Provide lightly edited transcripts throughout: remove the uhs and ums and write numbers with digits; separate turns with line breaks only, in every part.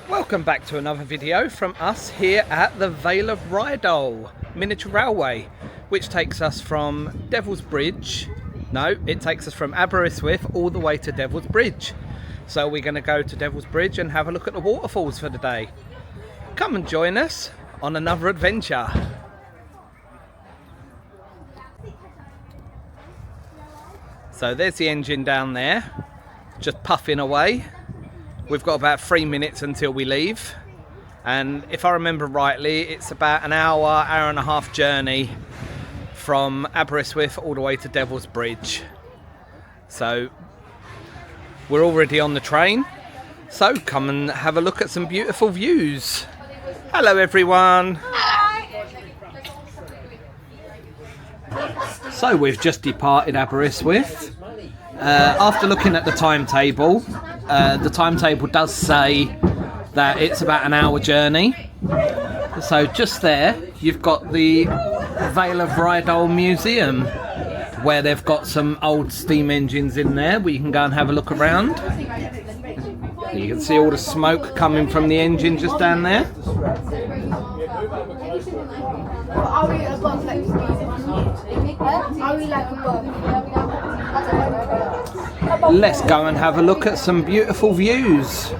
Welcome back to another video from us here at the Vale of Rheidol miniature railway, which takes us from Devil's Bridge. No, it takes us from Aberystwyth all the way to Devil's Bridge. So we're going to go to Devil's Bridge and have a look at the waterfalls for the day. Come and join us on another adventure. So there's the engine down there, just puffing away. We've got about 3 minutes until we leave, and if I remember rightly, it's about an hour and a half journey from Aberystwyth all the way to Devil's Bridge. So we're already on the train, so come and have a look at some beautiful views. Hello everyone. So we've just departed Aberystwyth. After looking at the timetable does say that it's about an hour journey. So just there you've got the Vale of Rheidol Museum, where they've got some old steam engines in there where you can go and have a look around. You can see all the smoke coming from the engine just down there. Let's go and have a look at some beautiful views.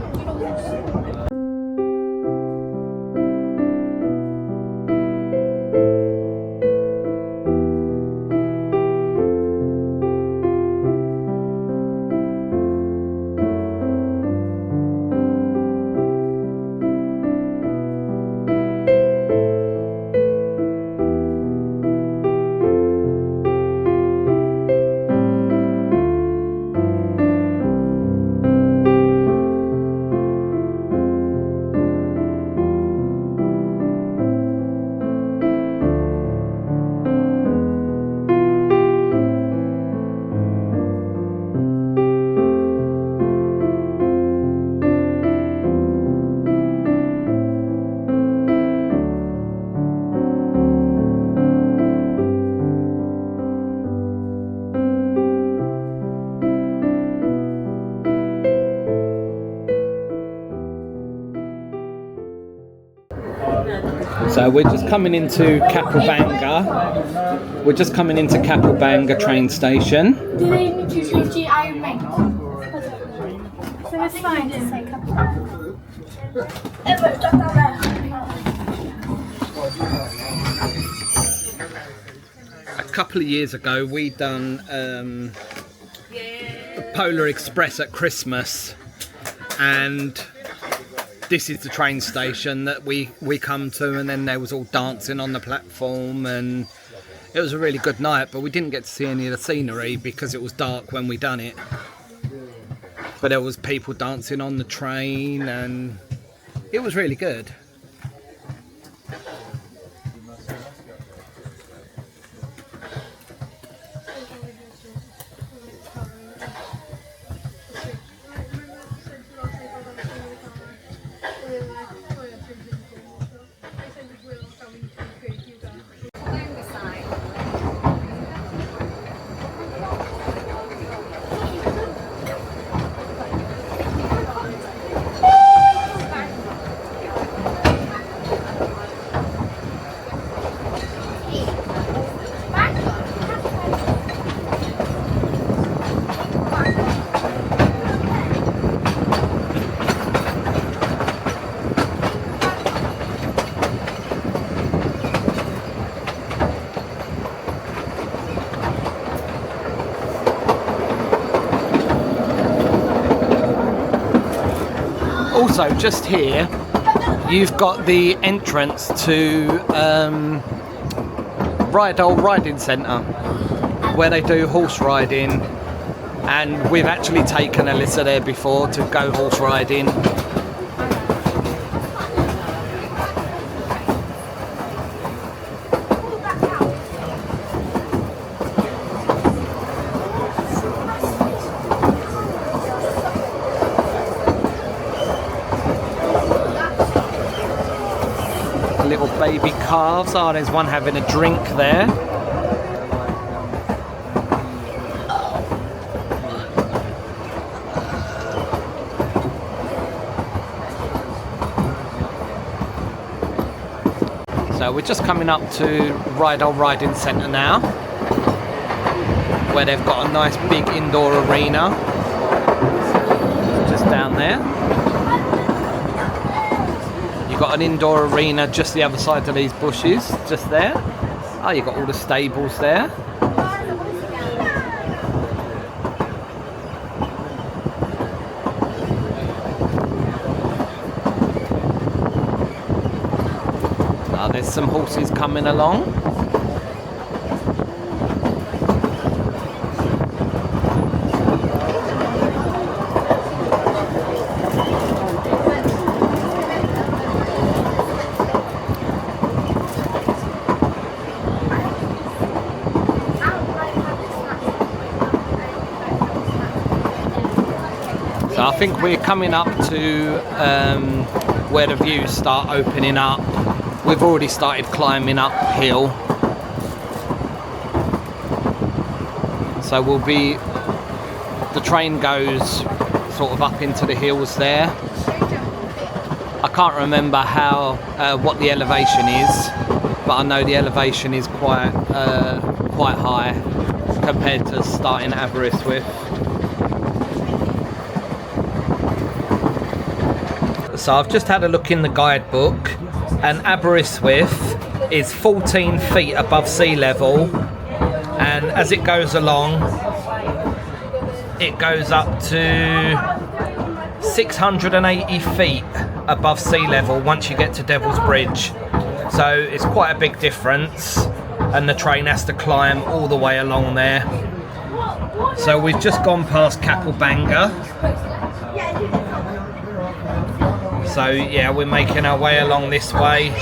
So we're just coming into Capelbanga. We're just coming into Capelbanga train station.
Do they need to change the Iron Man? So it's fine to say Capelbanga.
A couple of years ago we done Polar Express at Christmas, and this is the train station that we come to, and then there was all dancing on the platform, and it was a really good night, but we didn't get to see any of the scenery because it was dark when we done it. But there was people dancing on the train and it was really good. Also, just here, you've got the entrance to Rheidol Riding Centre, where they do horse riding, and we've actually taken Alyssa there before to go horse riding. Little baby calves. Oh, there's one having a drink there. So we're just coming up to Rheidol Riding Centre now, where they've got a nice big indoor arena just down there. You've got an indoor arena just the other side of these bushes, just there. Oh, you've got all the stables there. There's some horses coming along. So I think we're coming up to where the views start opening up. We've already started climbing uphill, so the train goes sort of up into the hills there. I can't remember what the elevation is, but I know the elevation is quite high compared to starting at Aberystwyth. So I've just had a look in the guidebook, and Aberystwyth is 14 feet above sea level, and as it goes along it goes up to 680 feet above sea level once you get to Devil's Bridge. So it's quite a big difference, and the train has to climb all the way along there. So we've just gone past Capelbanga. So yeah, we're making our way along this way.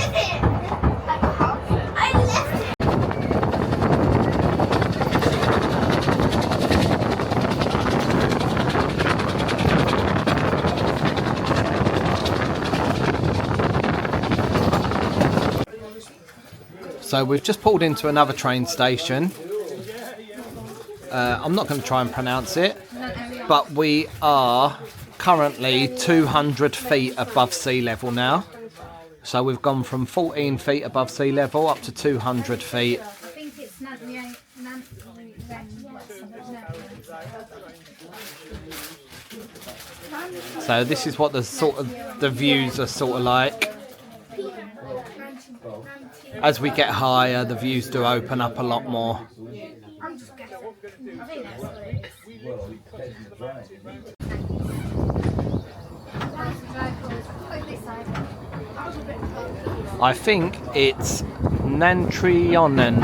So we've just pulled into another train station. I'm not going to try and pronounce it, but we are currently 200 feet above sea level now. So we've gone from 14 feet above sea level up to 200 feet.
I think it's
So this is what the views are sort of like. As we get higher, the views do open up a lot more. I think it's Nantrionen.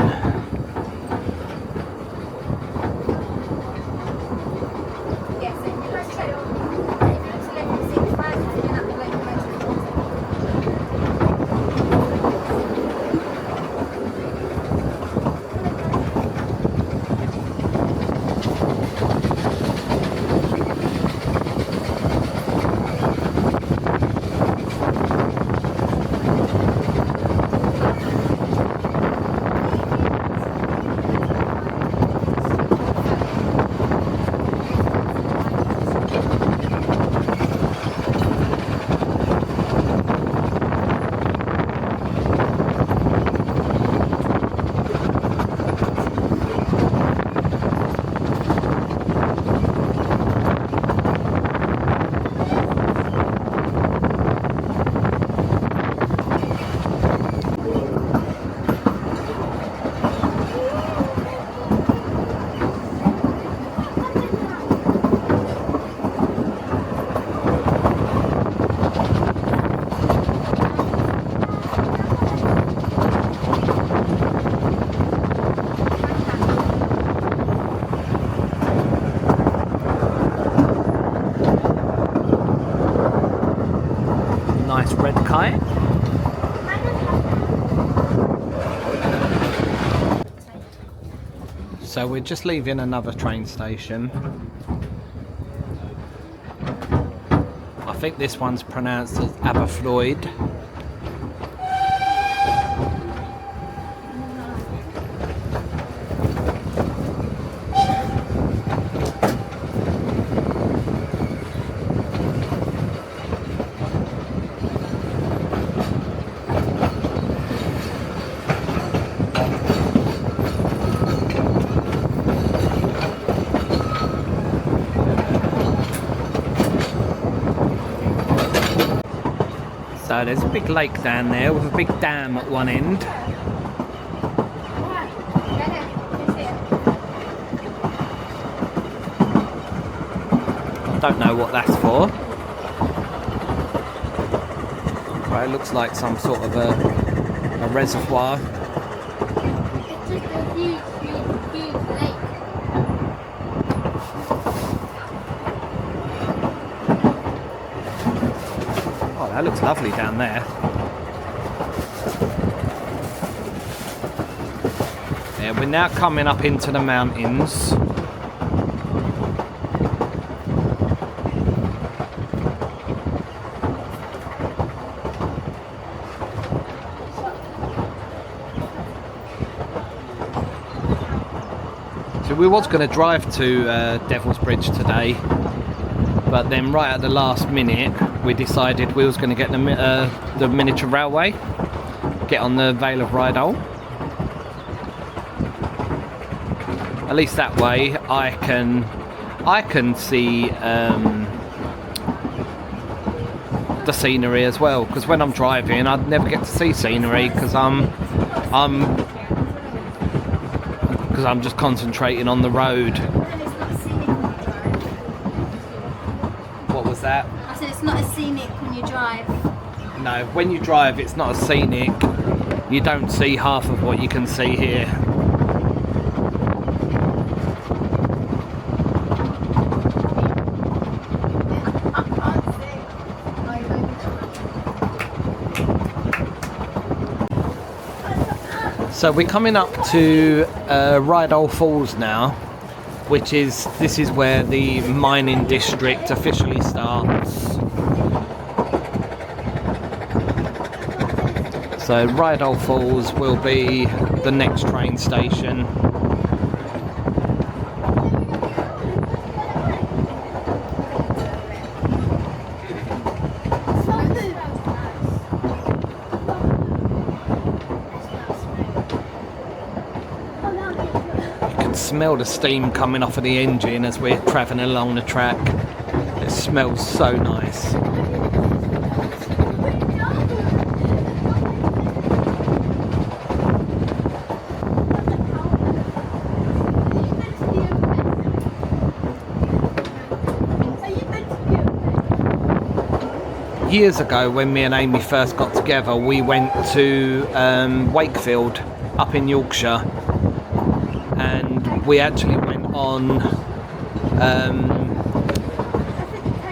Nice red kite. So we're just leaving another train station. I think this one's pronounced as Aberfloyd. So there's a big lake down there with a big dam at one end. I don't know what that's for. But it looks like some sort of a reservoir.
It's just a huge, huge, huge lake.
Oh, that looks lovely down there. Yeah, we're now coming up into the mountains. So we was going to drive to Devil's Bridge today, but then right at the last minute we decided we was going to get the miniature railway, get on the Vale of Rheidol. At least that way I can see the scenery as well, because when I'm driving I'd never get to see scenery because I'm just concentrating on the road. What was that?
I said it's not as scenic when you drive.
No, when you drive it's not as scenic. You don't see half of what you can see here. So we're coming up to Rheidol Falls now, this is where the mining district officially starts. So Rheidol Falls will be the next train station. Smell the steam coming off of the engine as we're travelling along the track. It smells so nice. Years ago, when me and Amy first got together, we went to Wakefield up in Yorkshire. And we actually went on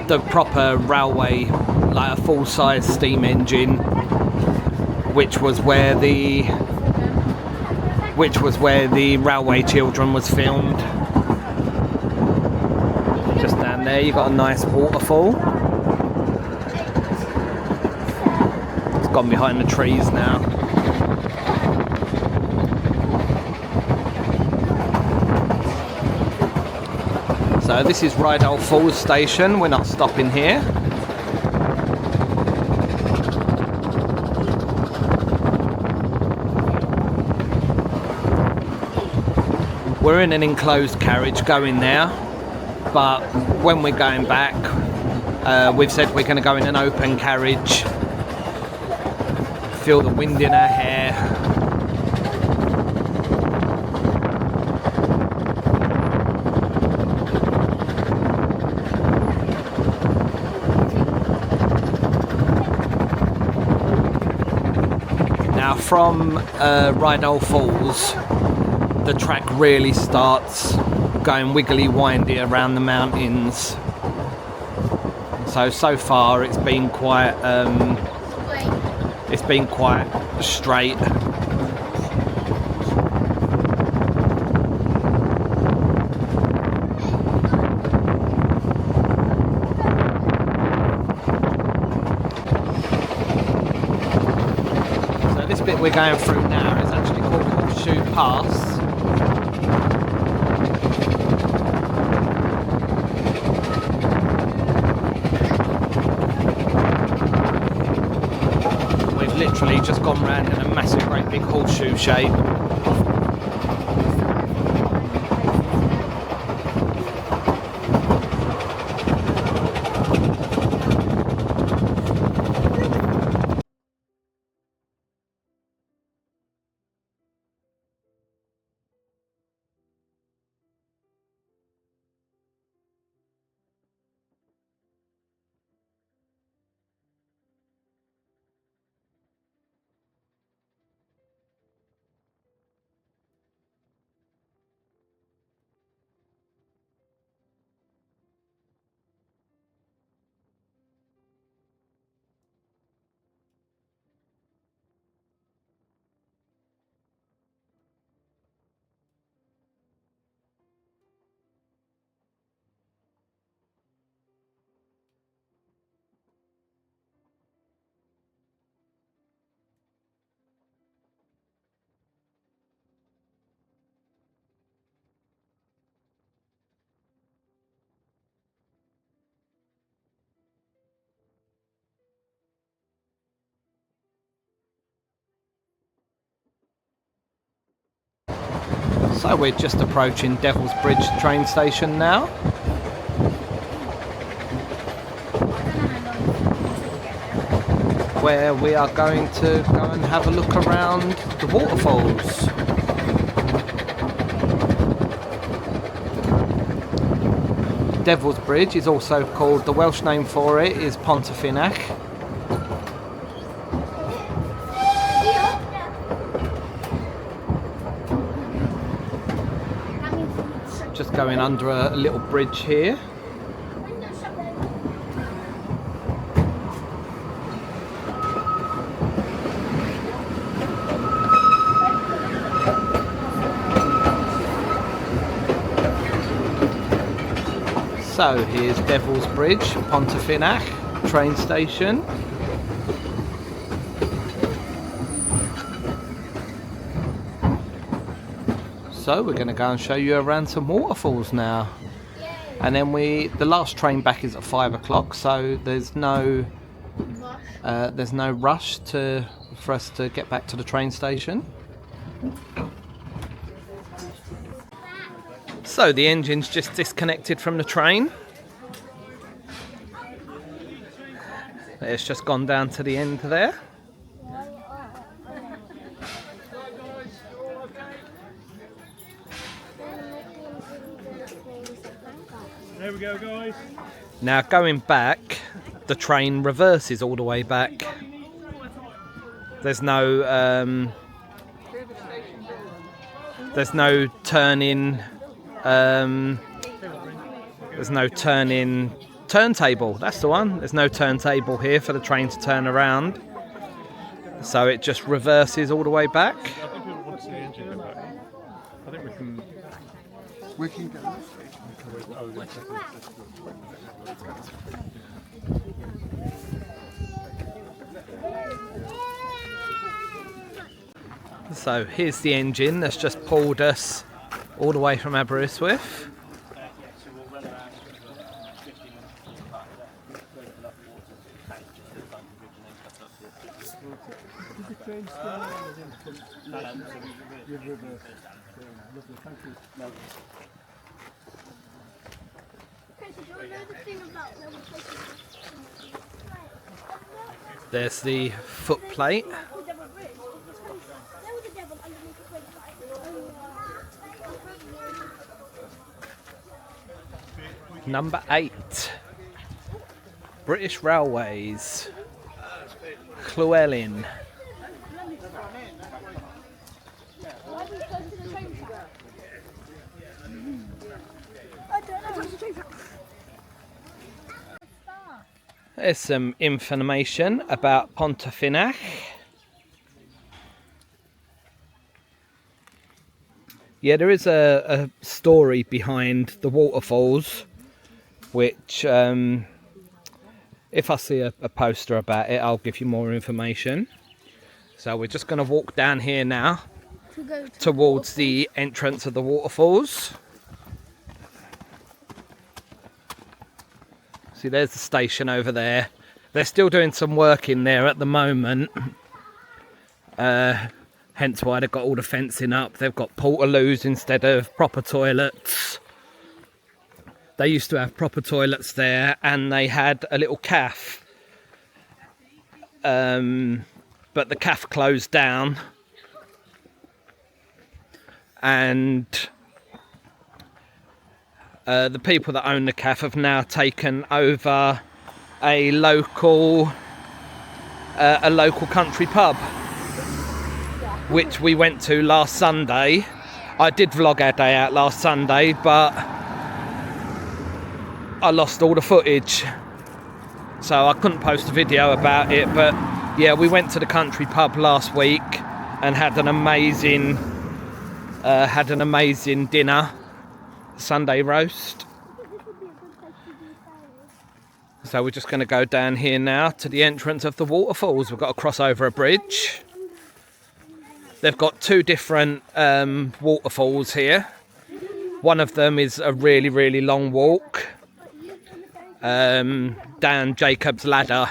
the proper railway, like a full-size steam engine, which was where the Railway Children was filmed. Just down there, you got a nice waterfall. It's gone behind the trees now. So this is Rheidol Falls station, we're not stopping here. We're in an enclosed carriage going there, but when we're going back, we've said we're going to go in an open carriage, feel the wind in our hair. From Rheidol Falls, the track really starts going wiggly windy around the mountains. So far it's been quite straight. This bit we're going through now is actually called Horseshoe Pass. We've literally just gone round in a massive, great big horseshoe shape. So we're just approaching Devil's Bridge train station now. Where we are going to go and have a look around the waterfalls. Devil's Bridge is also called, the Welsh name for it is Pontyfinach. Just going under a little bridge here. So here's Devil's Bridge, Pontyfinach train station. So we're going to go and show you around some waterfalls now. And then the last train back is at 5 o'clock, so there's no rush for us to get back to the train station. So the engine's just disconnected from the train. It's just gone down to the end there.
There we go, guys.
Now going back, the train reverses all the way back. There's no turning. There's no turning turntable. That's the one. There's no turntable here for the train to turn around. So it just reverses all the way back.
I think people want to see the engine go back. I think we can go.
So here's the engine that's just pulled us all the way from Aberystwyth. There's the footplate. Number 8, British Railways, Llewellyn. There's some information about Pontyfinach. Yeah, there is a story behind the waterfalls, which if I see a poster about it, I'll give you more information. So we're just going to walk down here now towards the entrance of the waterfalls. See, there's the station over there. They're still doing some work in there at the moment. Hence why they've got all the fencing up. They've got portaloos instead of proper toilets. They used to have proper toilets there, and they had a little cafe. But the cafe closed down. And the people that own the cafe have now taken over a local country pub, which we went to last Sunday. I did vlog our day out last Sunday, but I lost all the footage, so I couldn't post a video about it. But yeah, we went to the country pub last week and had an amazing dinner, Sunday roast. So we're just going to go down here now to the entrance of the waterfalls. We've got to cross over a bridge. They've got two different waterfalls here. One of them is a really, really long walk down Jacob's Ladder,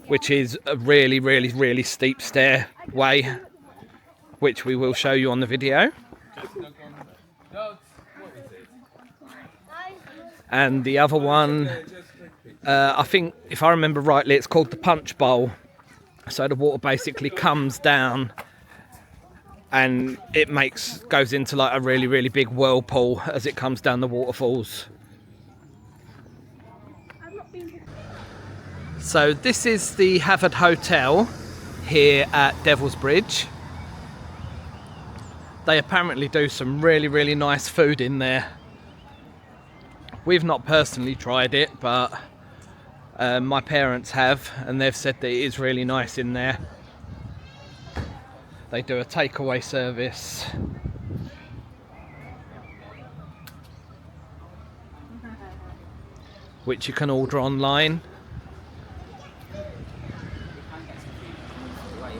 which is a really, really, really steep stairway, which we will show you on the video. And the other one, I think, if I remember rightly, it's called the punch bowl. So the water basically comes down and it goes into like a really, really big whirlpool as it comes down the waterfalls. So this is the Havard Hotel here at Devil's Bridge. They apparently do some really, really nice food in there. We've not personally tried it, but my parents have, and they've said that it is really nice in there. They do a takeaway service. Which you can order online.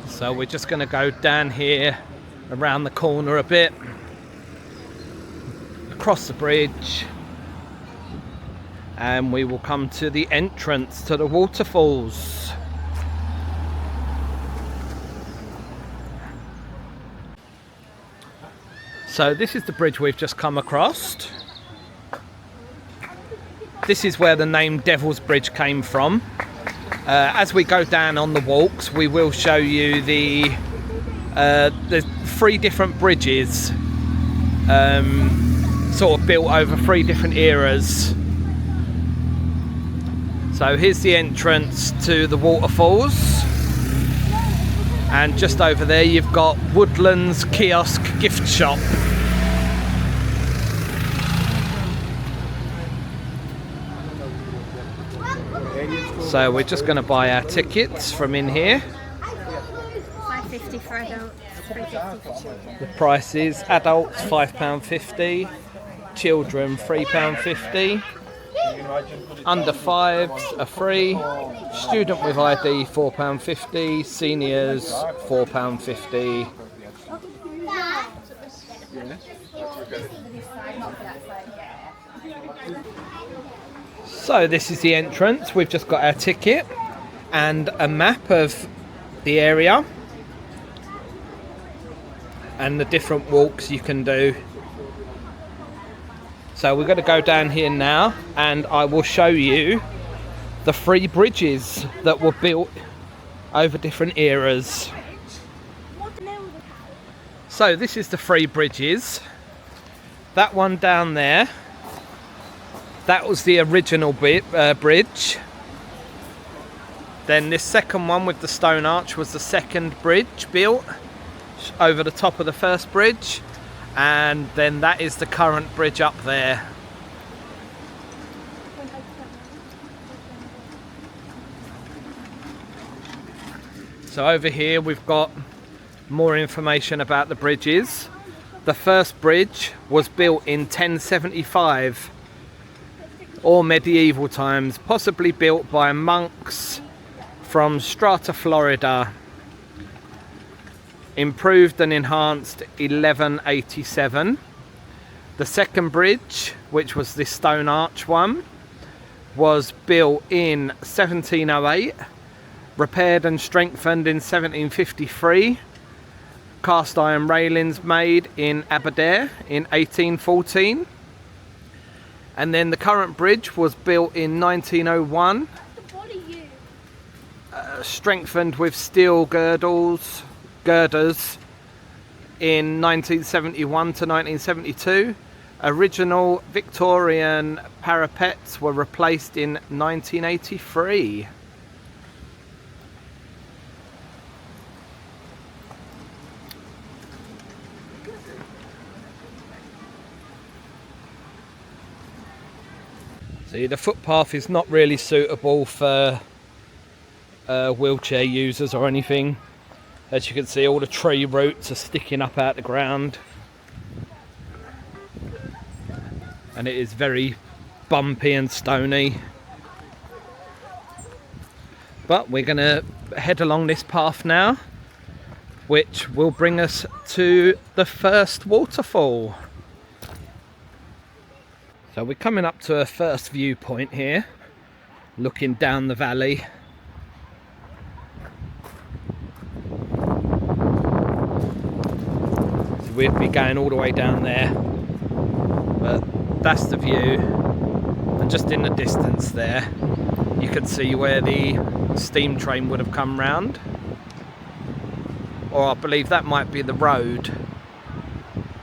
So we're just going to go down here, around the corner a bit, across the bridge, and we will come to the entrance to the waterfalls. So this is the bridge we've just come across. This is where the name Devil's Bridge came from. As we go down on the walks, we will show you the 3 different bridges sort of built over 3 different eras. So here's the entrance to the waterfalls, and just over there you've got Woodlands Kiosk Gift Shop. So we're just going to buy our tickets from in here.
£5.50 for adults, £3.50 for children.
The price is adults £5.50, children £3.50, under 5s are free, student with ID £4.50, seniors £4.50. So this is the entrance. We've just got our ticket and a map of the area and the different walks you can do. So we're going to go down here now, and I will show you the 3 bridges that were built over different eras. So this is the 3 bridges. That one down there, that was the original bridge. Then this second one with the stone arch was the second bridge built over the top of the first bridge. And then that is the current bridge up there. So over here we've got more information about the bridges. The first bridge was built in 1075 or medieval times, possibly built by monks from Strata, Florida. Improved and enhanced 1187. The second bridge, which was this stone arch one, was built in 1708, repaired and strengthened in 1753, cast iron railings made in Aberdare in 1814, and then the current bridge was built in 1901, strengthened with steel girders in 1971 to 1972. Original Victorian parapets were replaced in 1983. See, the footpath is not really suitable for wheelchair users or anything. As you can see, all the tree roots are sticking up out the ground, and it is very bumpy and stony. But we're going to head along this path now, which will bring us to the first waterfall. So we're coming up to a first viewpoint here, looking down the valley. we'd be going all the way down there. But that's the view, and just in the distance there you could see where the steam train would have come round, or I believe that might be the road.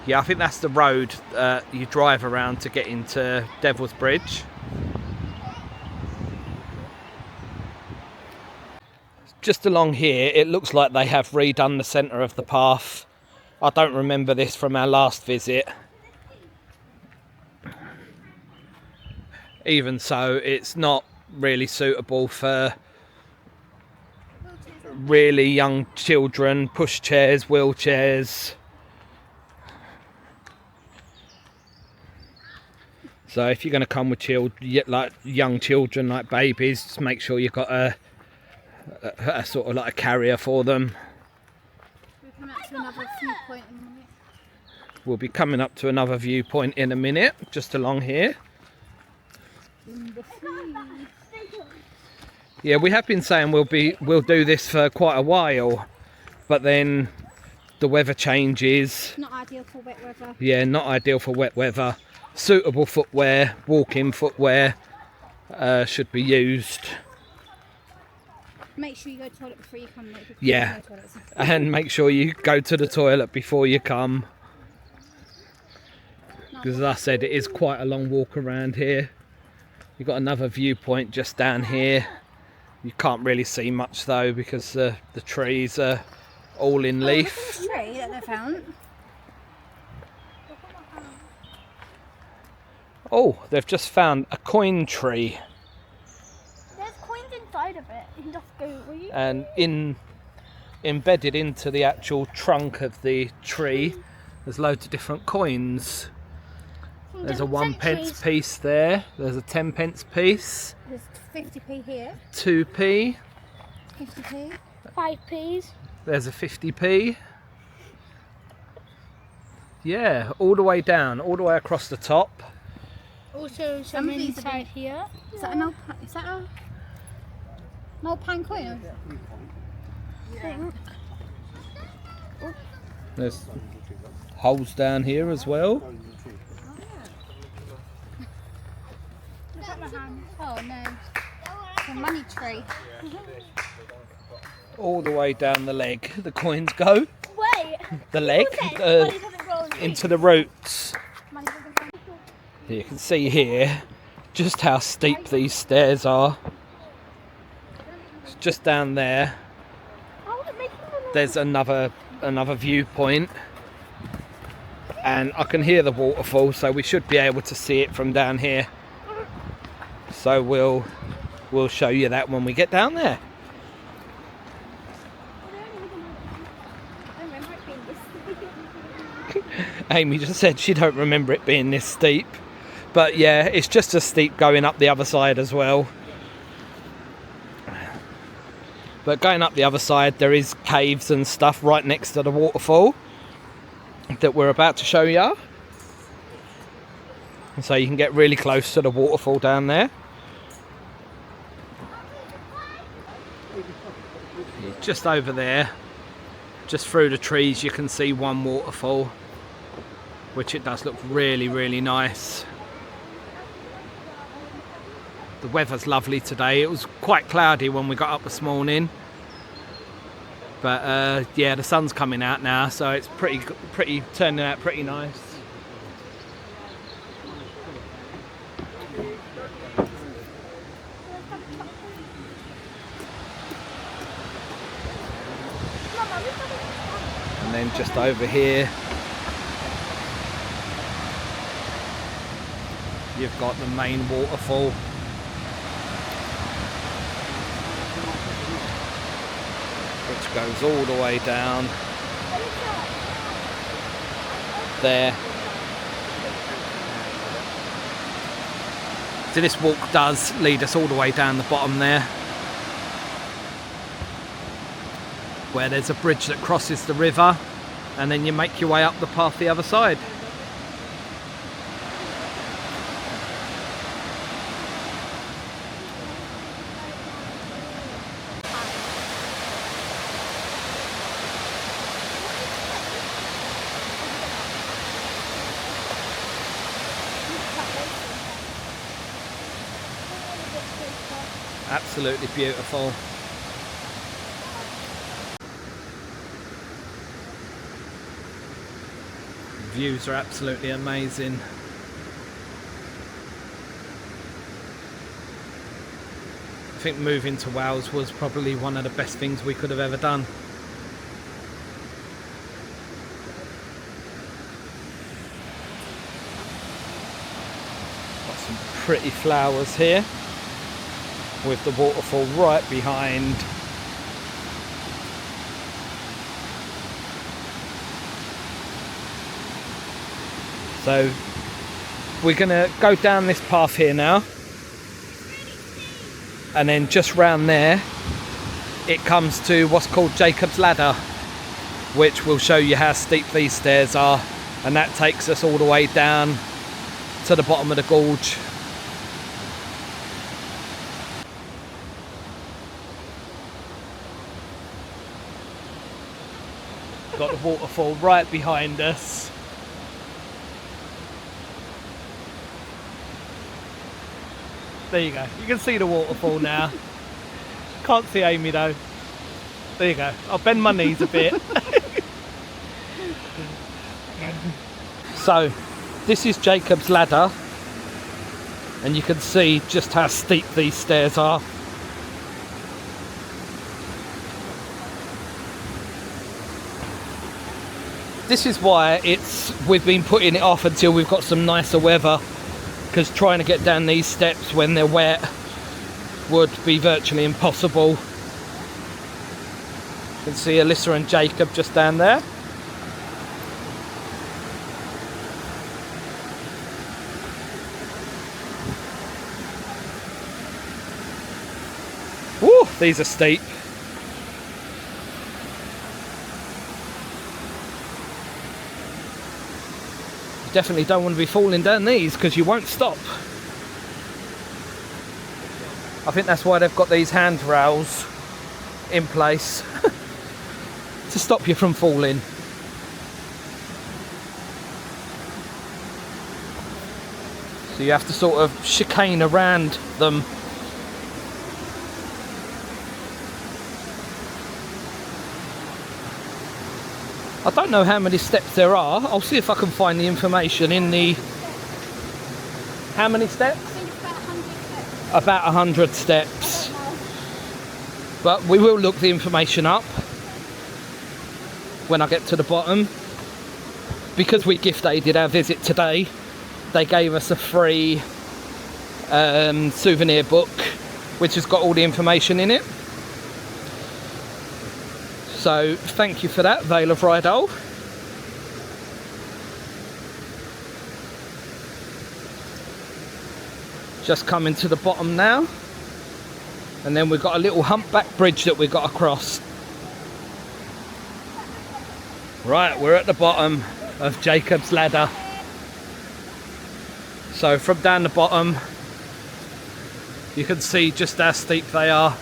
Yeah, I think that's the road you drive around to get into Devil's Bridge. Just along here, it looks like they have redone the centre of the path. I don't remember this from our last visit. Even so, it's not really suitable for really young children, pushchairs, wheelchairs. So if you're going to come with like young children, like babies, just make sure you've got a sort of like a carrier for them. We'll be coming up to another viewpoint in a minute, just along here. Yeah, we have been saying we'll do this for quite a while, but then the weather changes.
Not ideal for wet weather.
Yeah, not ideal for wet weather. Suitable footwear, walking footwear should be used.
Make sure you go to the toilet before you come.
Yeah, and make sure you go to the toilet before you come. Because as I said, it is quite a long walk around here. You've got another viewpoint just down here. You can't really see much though, because the trees are all in leaf.
Look at this tree that they found.
Oh, they've just found a coin tree.
There's coins inside of it. You can just go, will you?
And embedded into the actual trunk of the tree, there's loads of different coins. There's a 1p piece there. There's a 10p piece.
There's 50p here.
2p.
50p. 5p's.
There's a 50p. Yeah, all the way down, all the way across the top.
Also, some inside here. Is that an old? Is that an old pan coin? I think.
There's holes down here as well.
Oh no, it's a money tree.
All the way down the leg, the coins go.
Wait.
The leg into the roots. You can see here just how steep these stairs are. It's just down there. There's another viewpoint, and I can hear the waterfall, so we should be able to see it from down here. So we'll show you that when we get down there. Amy just said she don't remember it being this steep. But yeah, it's just as steep going up the other side as well. But going up the other side, there is caves and stuff right next to the waterfall that we're about to show you. And so you can get really close to the waterfall down there. Just over there, just through the trees, you can see one waterfall, which it does look really, really nice. The weather's lovely today. It was quite cloudy when we got up this morning, but yeah, the sun's coming out now, so it's pretty turning out pretty nice. And then just over here, you've got the main waterfall. Which goes all the way down there. So this walk does lead us all the way down the bottom there, where there's a bridge that crosses the river, and then you make your way up the path the other side. Absolutely beautiful. Views are absolutely amazing. I think moving to Wales was probably one of the best things we could have ever done. Got some pretty flowers here with the waterfall right behind. So we're gonna go down this path here now, and then just round there it comes to what's called Jacob's Ladder, which will show you how steep these stairs are, and that takes us all the way down to the bottom of the gorge. Got the waterfall right behind us. There you go. You can see the waterfall now. Can't see Amy though. There you go. I'll bend my knees a bit. So, this is Jacob's Ladder, and you can see just how steep these stairs are. This is why we've been putting it off until we've got some nicer weather, because trying to get down these steps when they're wet would be virtually impossible. You can see Alyssa and Jacob just down there. Woo, these are steep. Definitely don't want to be falling down these because you won't stop. I think that's why they've got these handrails in place to stop you from falling. So you have to sort of chicane around them. I don't know how many steps there are. I'll see if I can find the information in the... How many steps?
I think it's
About
about 100 steps.
100 steps. But we will look the information up when I get to the bottom. Because we gift aided our visit today, they gave us a free souvenir book which has got all the information in it. So thank you for that, Vale of Rheidol. Just coming to the bottom now, and then we've got a little humpback bridge that we've got across. Right, we're at the bottom of Jacob's Ladder. So from down the bottom you can see just how steep they are.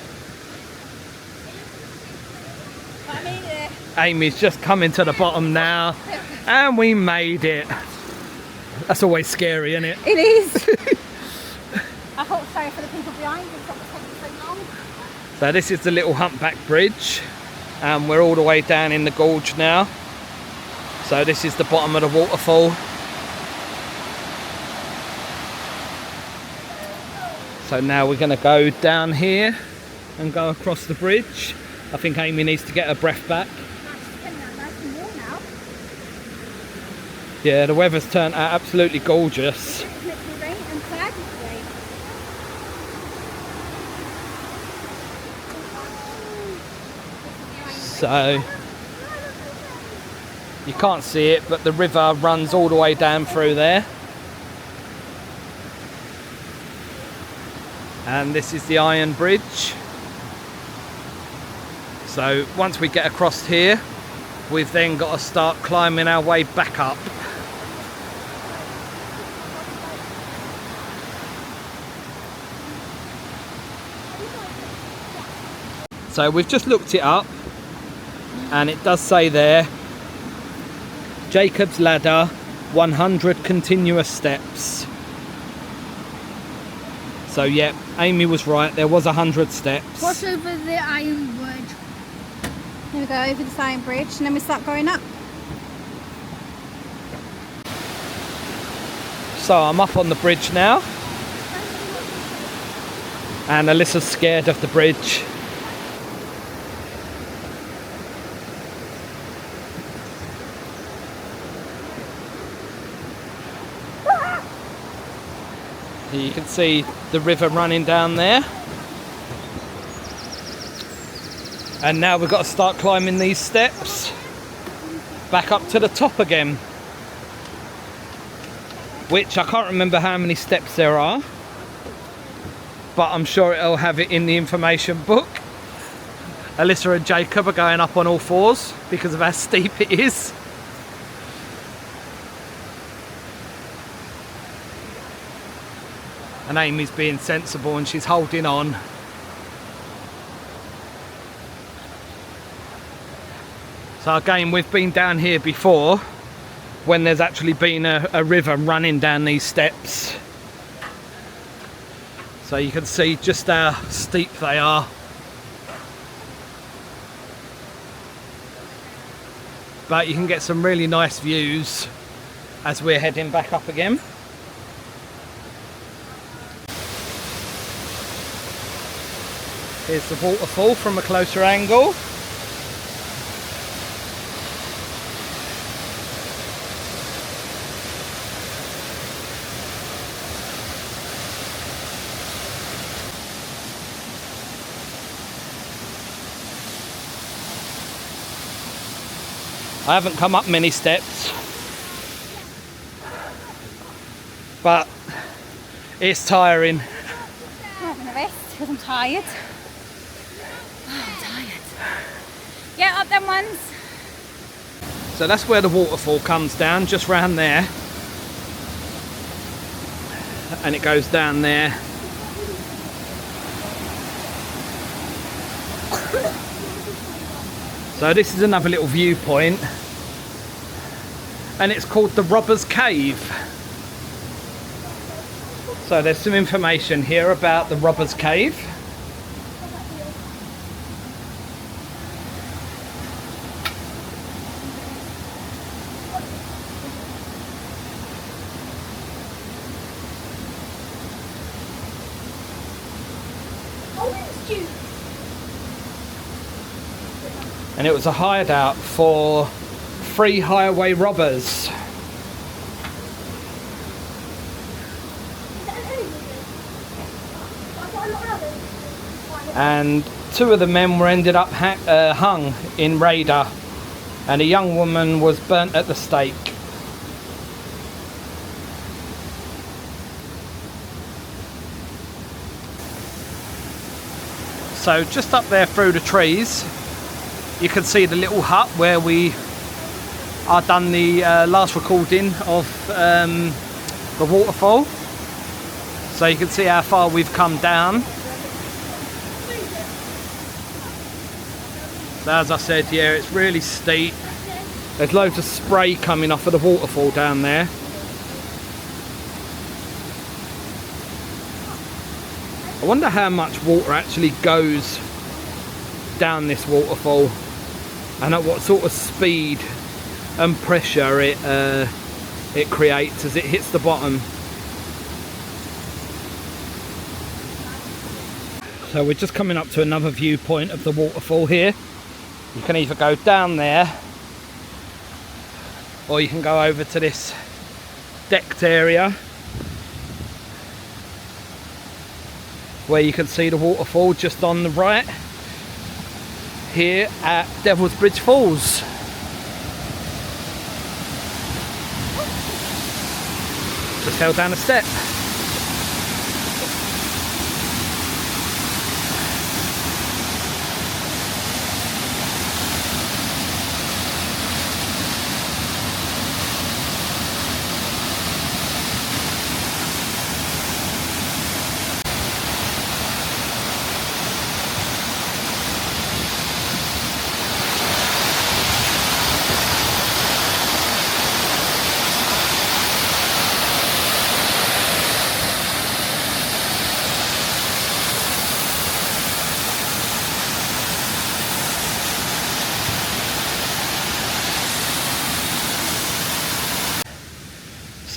Amy's just coming to the bottom now, and we made it. That's always scary, isn't it?
It is. I felt sorry for the people behind us, that was taking so long.
So this is the little humpback bridge, and we're all the way down in the gorge now. So this is the bottom of the waterfall. So now we're going to go down here and go across the bridge. I think Amy needs to get her breath back. Yeah, the weather's turned out absolutely gorgeous. So you can't see it, but the river runs all the way down through there. And this is the iron bridge. So once we get across here, we've then got to start climbing our way back up. So we've just looked it up, and it does say there, Jacob's Ladder, 100 continuous steps. So yeah, Amy was right, there was 100 steps.
What's over the iron bridge?
Then we go over the iron bridge and then we start going up.
So I'm up on the bridge now. And Alyssa's scared of the bridge. Here you can see the river running down there. And now we've got to start climbing these steps back up to the top again. Which I can't remember how many steps there are. But I'm sure it'll have it in the information book. Alyssa and Jacob are going up on all fours because of how steep it is. And Amy's being sensible and she's holding on. So again, we've been down here before when there's actually been a river running down these steps. So you can see just how steep they are. But you can get some really nice views as we're heading back up again. Here's the waterfall from a closer angle. I haven't come up many steps, but it's tiring.
I'm going to rest because I'm tired. Oh, I'm tired. Yeah, up them ones.
So that's where the waterfall comes down, just round there. And it goes down there. So this is another little viewpoint. And it's called the Robber's Cave. So there's some information here about the Robber's Cave. And it was a hideout for free highway robbers. And two of the men were ended up hung in Rheidol, and a young woman was burnt at the stake. So just up there through the trees, you can see the little hut where we are done the last recording of the waterfall. So you can see how far we've come down. So as I said, yeah, it's really steep. There's loads of spray coming off of the waterfall down there. I wonder how much water actually goes down this waterfall, and at what sort of speed and pressure it creates as it hits the bottom. So we're just coming up to another viewpoint of the waterfall here. You can either go down there or you can go over to this decked area where you can see the waterfall just on the right here at Devil's Bridge Falls. Just fell down a step.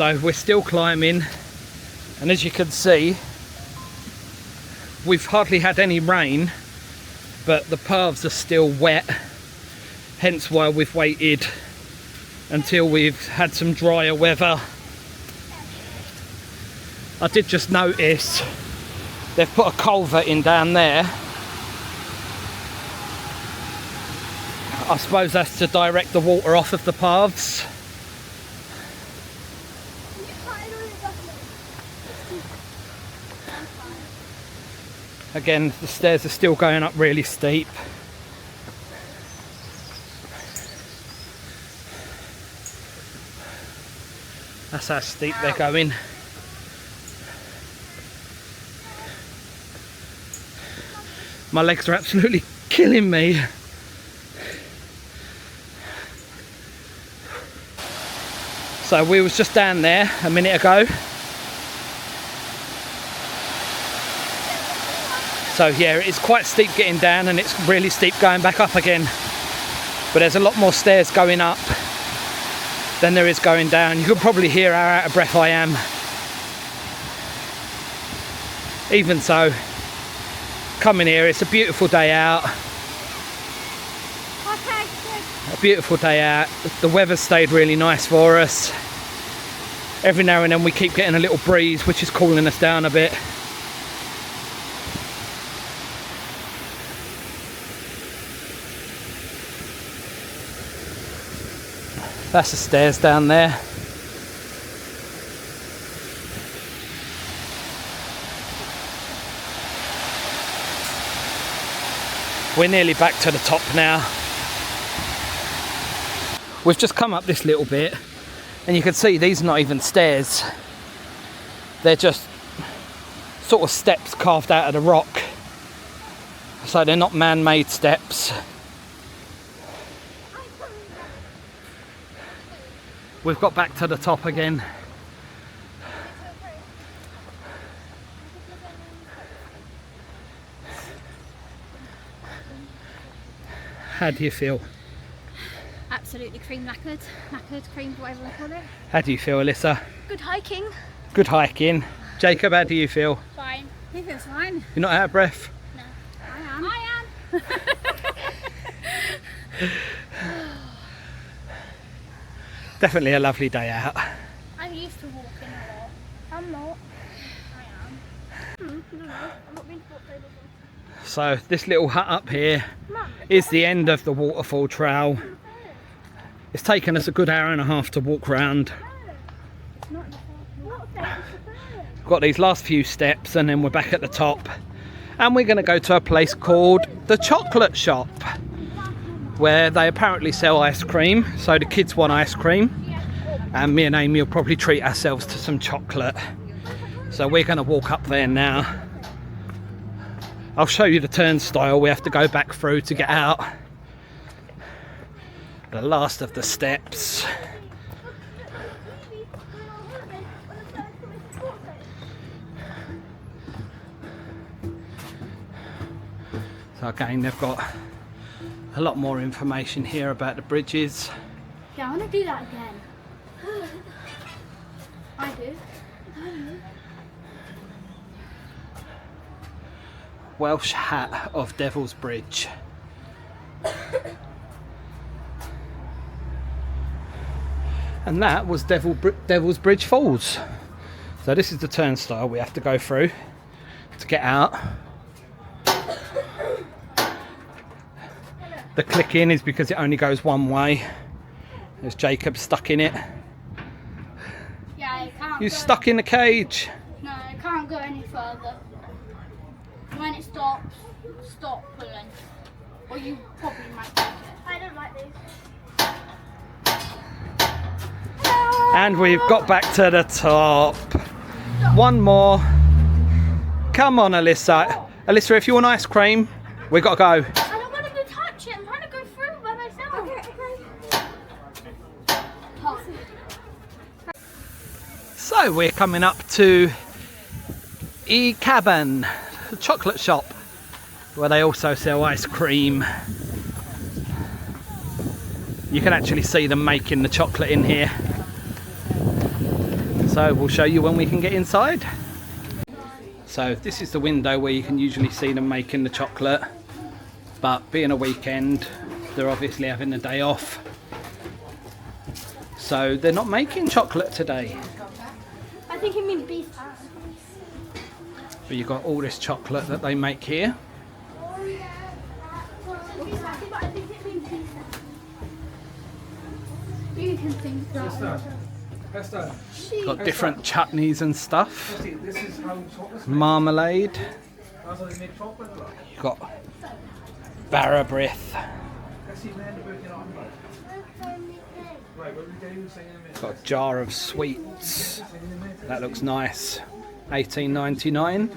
So we're still climbing, and as you can see, we've hardly had any rain, but the paths are still wet, hence why we've waited until we've had some drier weather. I did just notice they've put a culvert in down there. I suppose that's to direct the water off of the paths. Again, the stairs are still going up really steep. That's how steep they're going. My legs are absolutely killing me. So we was just down there a minute ago. So yeah, it's quite steep getting down, and it's really steep going back up again. But there's a lot more stairs going up than there is going down. You can probably hear how out of breath I am. Even so, coming here, it's a beautiful day out. A beautiful day out. The weather stayed really nice for us. Every now and then we keep getting a little breeze, which is cooling us down a bit. That's the stairs down there. We're nearly back to the top now. We've just come up this little bit, and you can see these are not even stairs. They're just sort of steps carved out of the rock. So they're not man-made steps. We've got back to the top again. How do you feel?
Absolutely cream knackered, cream, whatever we call it.
How do you feel, Alyssa?
Good hiking.
Good hiking. Jacob, how do you feel?
Fine. He feels fine.
You're not out of breath?
No. I am.
Definitely a lovely day out.
I'm used to walking a lot. I'm not. I am. No, I'm not being taught to.
So this little hut up here is the end of the waterfall trail. It's taken us a good hour and a half to walk round. Got these last few steps and then we're back at the top. And we're going to go to a place called the Chocolate Shop, where they apparently sell ice cream. So the kids want ice cream, and me and Amy will probably treat ourselves to some chocolate. So we're going to walk up there now. I'll show you the turnstile we have to go back through to get out. The last of the steps. So again, they've got a lot more information here about the bridges.
Yeah, I want to do that again. I do.
Welsh Hat of Devil's Bridge. And that was Devil's Bridge Falls. So this is the turnstile we have to go through to get out. The clicking is because it only goes one way. There's Jacob stuck in it.
Yeah, I can't.
You stuck in the cage.
No, I can't go any further. When it stops, stop pulling. Or you probably might take it. I don't like these.
And we've got back to the top. One more. Come on, Alyssa. Alyssa, if you want ice cream, we've got to go.
I don't want to touch it. I'm trying to go through by myself. Okay.
So we're coming up to E Cabin, the chocolate shop, where they also sell ice cream. You can actually see them making the chocolate in here. So we'll show you when we can get inside. So this is the window where you can usually see them making the chocolate, but being a weekend, they're obviously having the day off, so they're not making chocolate today.
I think it means beef.
But you've got all this chocolate that they make here.
You can think that.
Got different chutneys and stuff. Marmalade. You've got Barabrith. Got a jar of sweets. That looks nice. $18.99.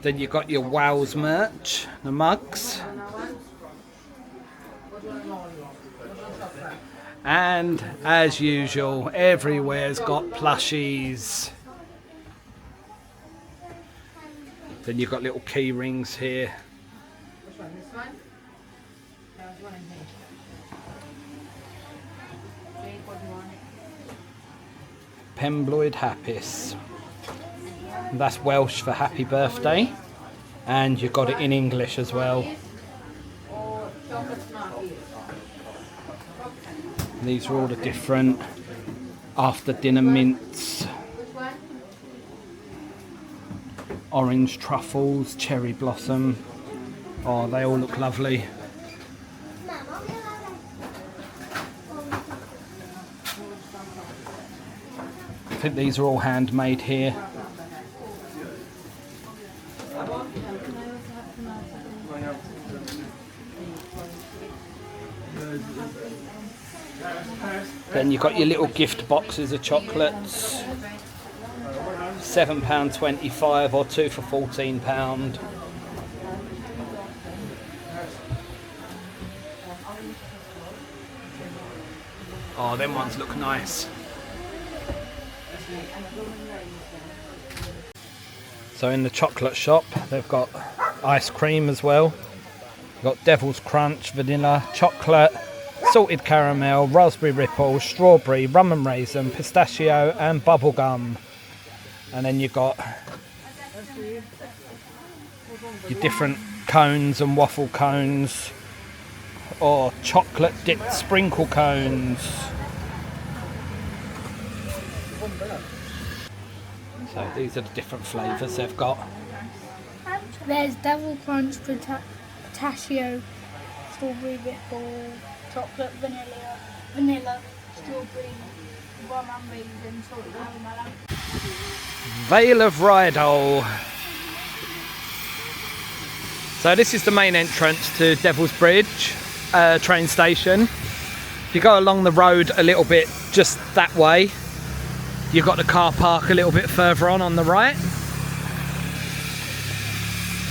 Then you've got your Wows merch, the mugs. And as usual, everywhere's got plushies. Then you've got little key rings here. Pembloyd Happis. That's Welsh for happy birthday. And you've got it in English as well. These are all the different after dinner mints. Orange truffles, cherry blossom. Oh, they all look lovely. I think these are all handmade here. Then you've got your little gift boxes of chocolates. £7.25 or 2 for £14. Oh, them ones look nice. So in the chocolate shop, they've got ice cream as well. You've got Devil's Crunch, vanilla, chocolate, salted caramel, raspberry ripple, strawberry, rum and raisin, pistachio and bubblegum. And then you've got your different cones and waffle cones, or chocolate dipped sprinkle cones. So these are the different flavours they've got.
There's Devil Crunch, pistachio, strawberry ripple, chocolate, vanilla, strawberry, rum and raisin, salted caramel.
Vale of Rheidol. So this is the main entrance to Devil's Bridge train station. If you go along the road a little bit just that way, you've got the car park a little bit further on the right.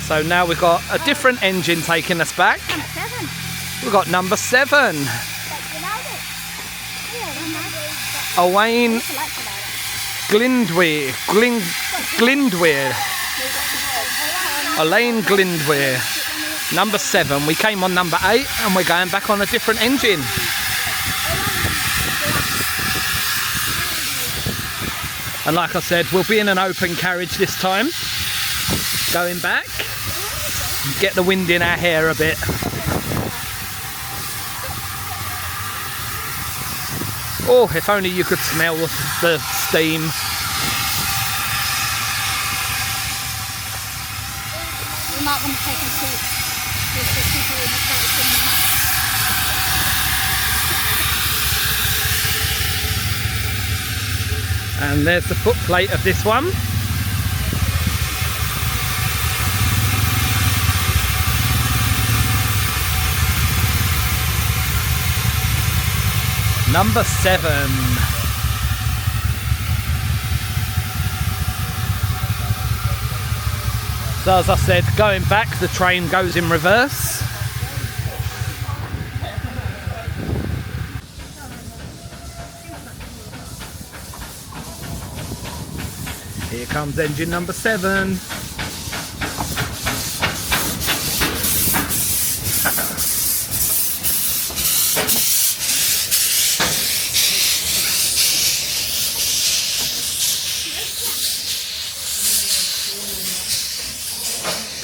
So now we've got a different engine taking us back. We've got number 7. Owain Glindweir. Elaine Glindweir. Number 7. We came on number 8 and we're going back on a different engine. And like I said, we'll be in an open carriage this time. Going back. Get the wind in our hair a bit. Oh, if only you could smell the steam.
We might want to take a seat.
And there's the footplate of this one. Number 7. So as I said, going back, the train goes in reverse. Here comes engine number 7.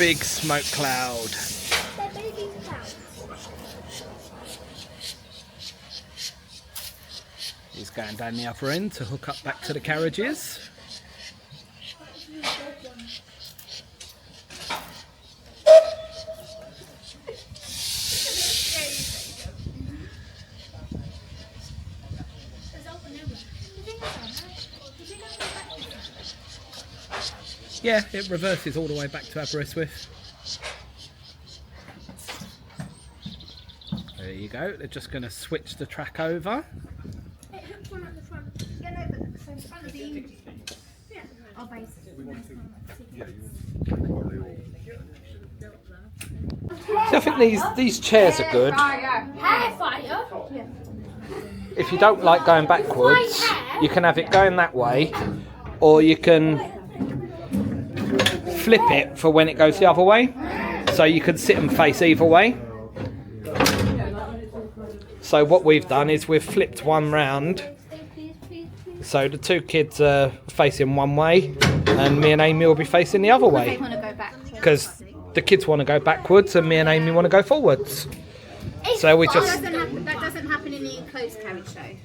big smoke cloud. He's going down the other end to hook up back to the carriages. Yeah, it reverses all the way back to Aberystwyth. There you go, they're just going to switch the track over.
It hooks one at the front. Yeah, no, but so front of the engine. Yeah. Oh,
So I think these chairs are good.
Hair fire.
If you don't like going backwards, you can have it going that way, or you can flip it for when it goes the other way. So you can sit and face either way. So what we've done is we've flipped one round. So the two kids are facing one way, and me and Amy will be facing the other
They
way.
want to go back.
Because the kids want to go backwards, and me and Amy want to go forwards. So we just...
That doesn't happen in the enclosed carriage, though.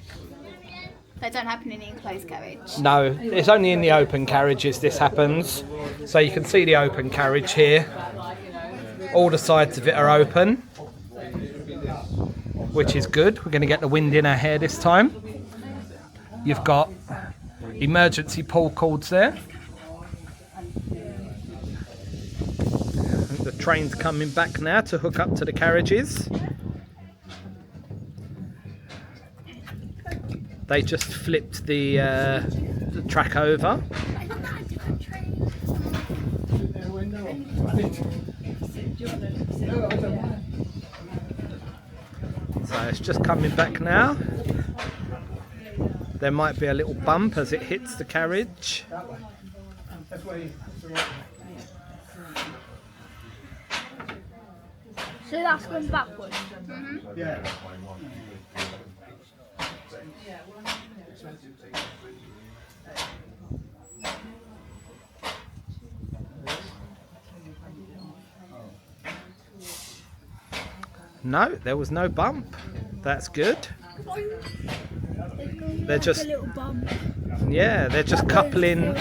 That don't happen in the enclosed carriage.
No, it's only in the open carriages this happens. So you can see the open carriage here. All the sides of it are open, which is good. We're going to get the wind in our hair this time. You've got emergency pull cords there. The train's coming back now to hook up to the carriages. They just flipped the track over. So it's just coming back now. There might be a little bump as it hits the carriage.
So that's going backwards. Mm-hmm.
Yeah.
No, there was no bump. That's good. They're just,
a little bump.
yeah, they're just coupling.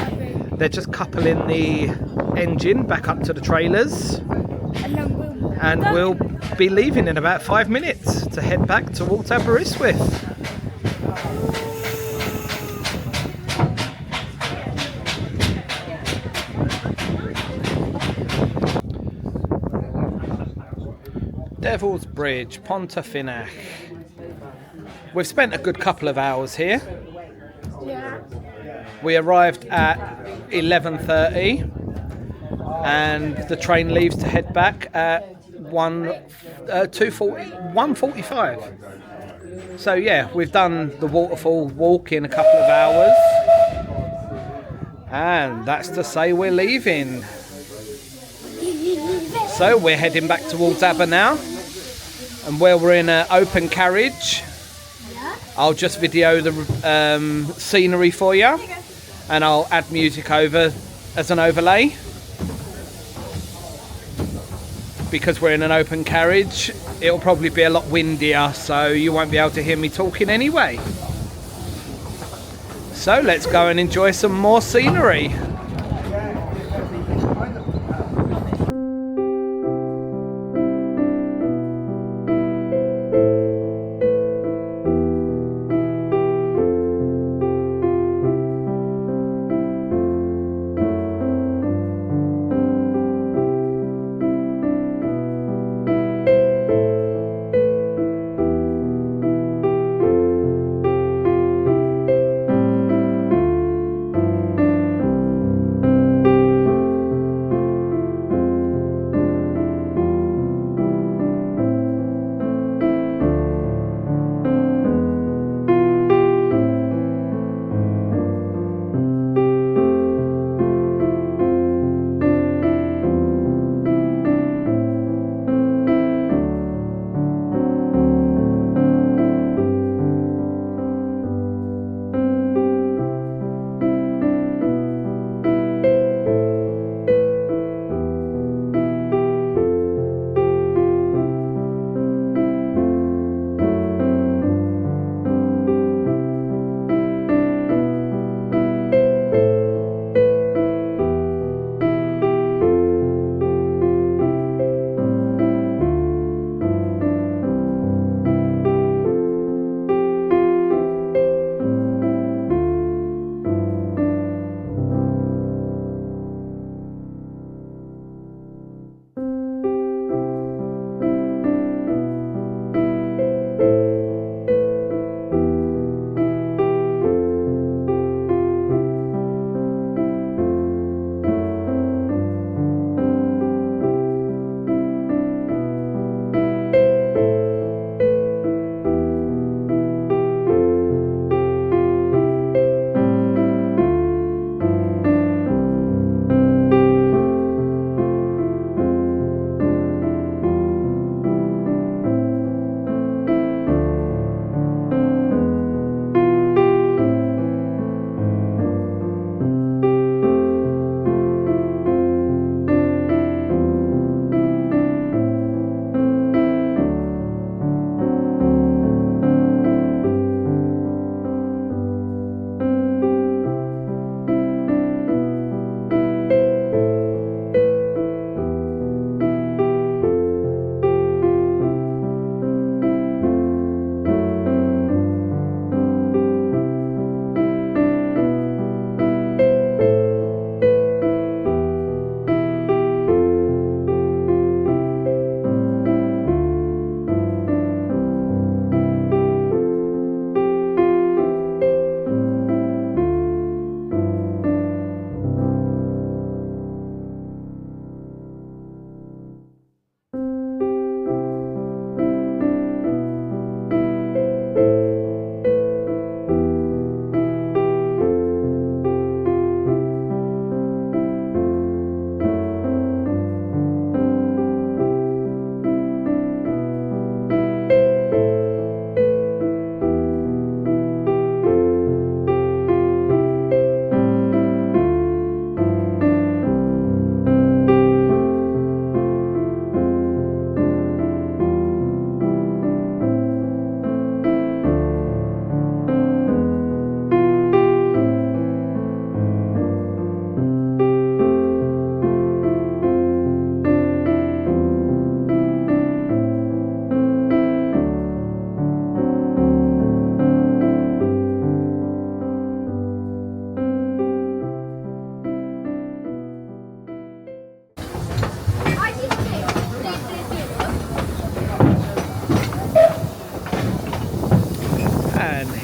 They're just coupling the engine back up to the trailers, and we'll be leaving in about 5 minutes to head back towards Aberystwyth. Devil's Bridge, Pontefinac. We've spent a good couple of hours here.
Yeah.
We arrived at 11:30 and the train leaves to head back at 1:45. So yeah, we've done the waterfall walk in a couple of hours, and that's to say we're leaving. So we're heading back towards Aber now, and where we're in an open carriage, I'll just video the scenery for you, and I'll add music over as an overlay. Because we're in an open carriage, it'll probably be a lot windier, so you won't be able to hear me talking anyway. So let's go and enjoy some more scenery.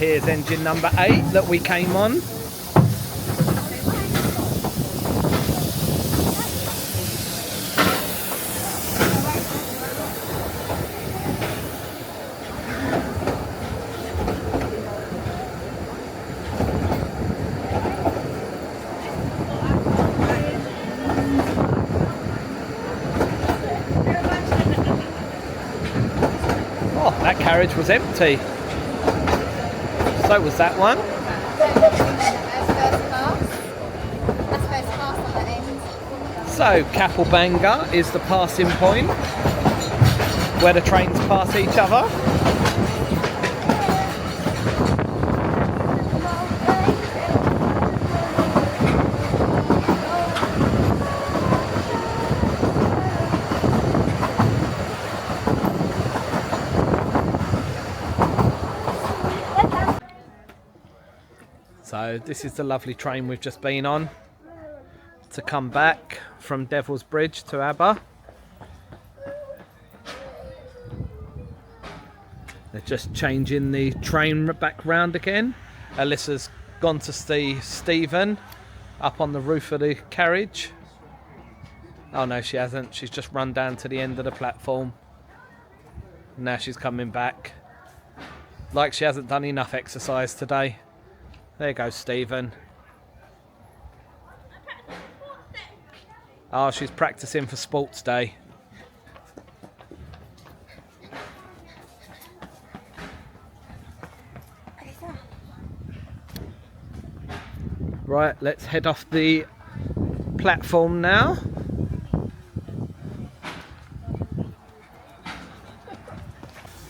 here's engine number 8 that we came on. Oh, that carriage was empty. So was that one.
That's first class on that end.
So Capelbanga is the passing point where the trains pass each other. So this is the lovely train we've just been on to come back from Devil's Bridge to Aber. They're just changing the train back round again. Alyssa's gone to see Stephen up on the roof of the carriage. Oh no, she hasn't. She's just run down to the end of the platform. Now she's coming back. Like she hasn't done enough exercise today. There goes Stephen. Oh, she's practicing for sports day. Right, let's head off the platform now.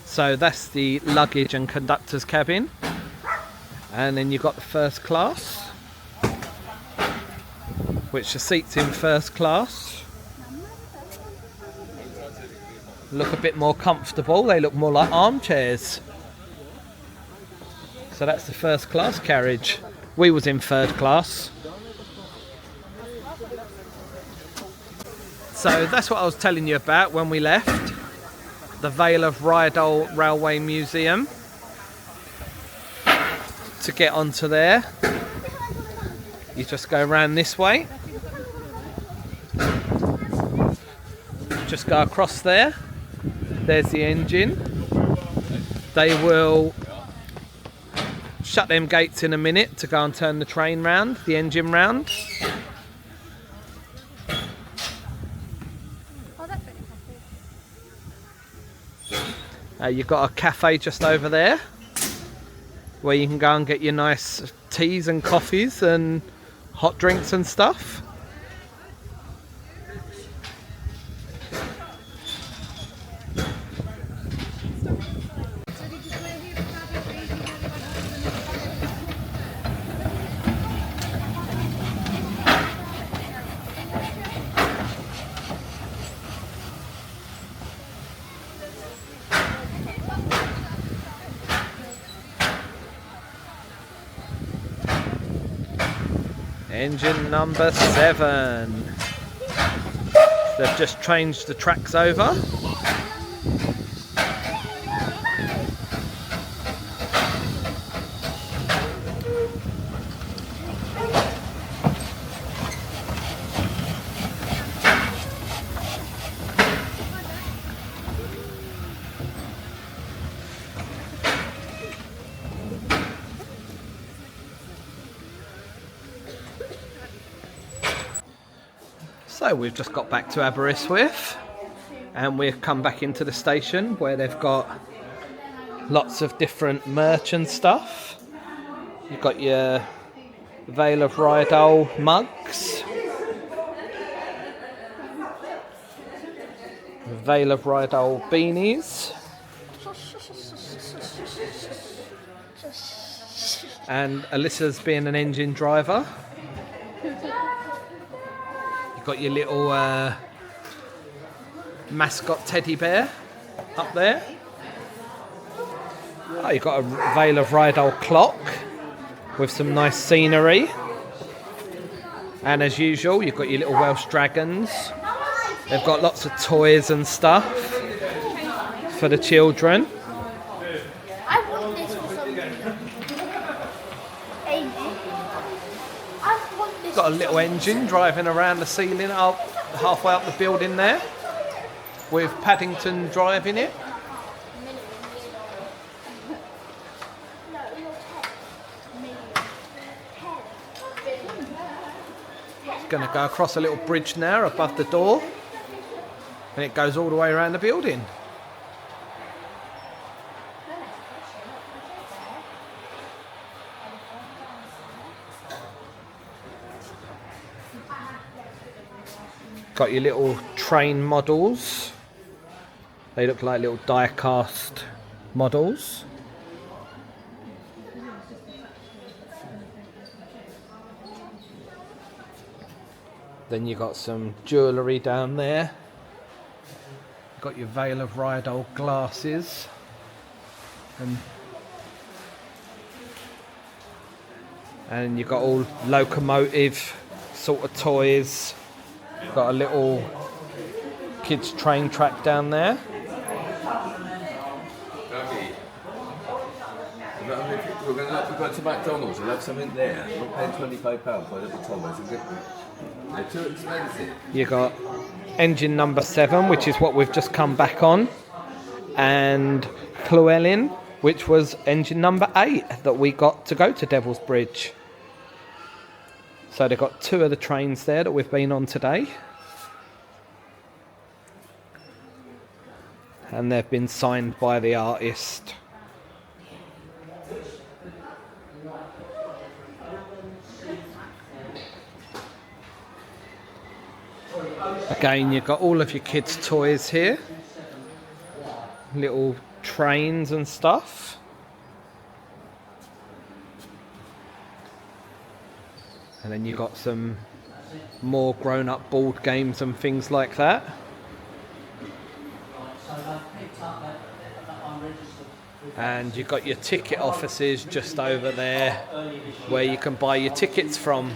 So that's the luggage and conductor's cabin. And then you've got the first class, which the seats in first class look a bit more comfortable. They look more like armchairs. So that's the first class carriage. We was in third class. So that's what I was telling you about when we left. The Vale of Rheidol Railway Museum. To get onto there, you just go around this way. Just go across there. There's the engine. They will shut them gates in a minute to go and turn the train round, the engine round. You've got a cafe just over there where you can go and get your nice teas and coffees and hot drinks and stuff. Engine number 7. They've just changed the tracks over. So we've just got back to Aberystwyth and we've come back into the station where they've got lots of different merch and stuff. You've got your Vale of Rheidol mugs, Vale of Rheidol beanies, and Alyssa's being an engine driver. You've got your little mascot teddy bear up there. Oh, you've got a Vale of Rheidol clock with some nice scenery. And as usual, you've got your little Welsh dragons. They've got lots of toys and stuff for the children.
I want this for some
Got a little engine driving around the ceiling up halfway up the building there, with Paddington driving it. It's going to go across a little bridge now above the door, and it goes all the way around the building. Got your little train models. They look like little die-cast models. Then you got some jewellery down there. Got your Vale of Rheidol glasses. And you got all locomotive sort of toys. Got a little kids train track down there.
We're going to go to McDonald's. We'll have something there. We're paying £25 for a little Thomas. They're too expensive.
You got engine number 7, which is what we've just come back on, and Llewellyn, which was engine number 8 that we got to go to Devil's Bridge. So they've got 2 of the trains there that we've been on today. And they've been signed by the artist. Again, you've got all of your kids' toys here. Little trains and stuff. And then you've got some more grown-up board games and things like that. And you've got your ticket offices just over there where you can buy your tickets from.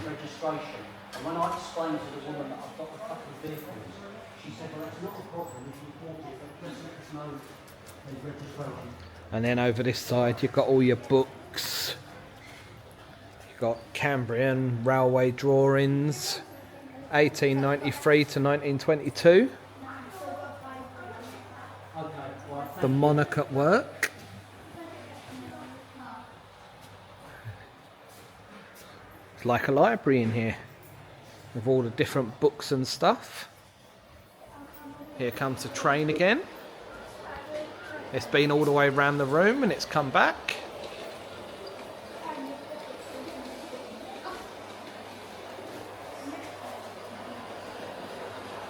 And then over this side you've got all your books. You've got Cambrian railway drawings, 1893 to 1922. The Monarch at Work. It's like a library in here with all the different books and stuff. Here comes the train again. It's been all the way around the room and it's come back.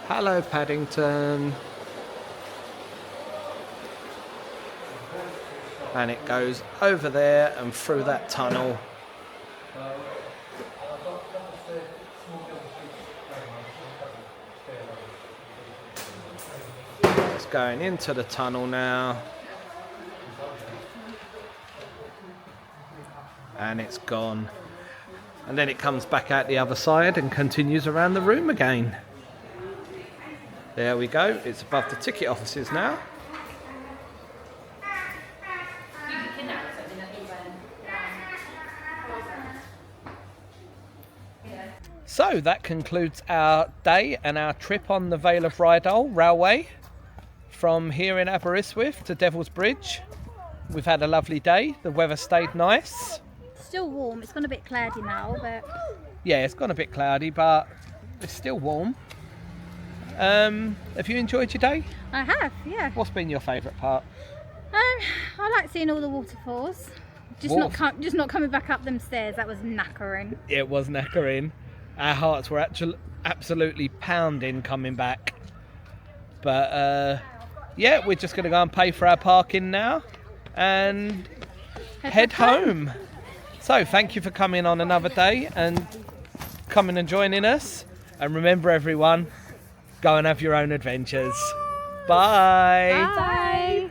Hello, Paddington. And it goes over there and through that tunnel. It's going into the tunnel now. And it's gone. And then it comes back out the other side and continues around the room again. There we go. It's above the ticket offices now. So that concludes our day and our trip on the Vale of Rheidol Railway from here in Aberystwyth to Devil's Bridge. We've had a lovely day. The weather stayed nice.
Still warm. It's gone a bit cloudy now, but
Yeah, it's gone a bit cloudy, but it's still warm. Have you enjoyed your day?
I have, yeah.
What's been your favourite part?
I like seeing all the waterfalls. Just not coming back up them stairs. That was knackering.
It was knackering. Our hearts were absolutely pounding coming back. But yeah, we're just going to go and pay for our parking now and head home. So thank you for coming on another day and coming and joining us. And remember, everyone, go and have your own adventures. Bye.
Bye.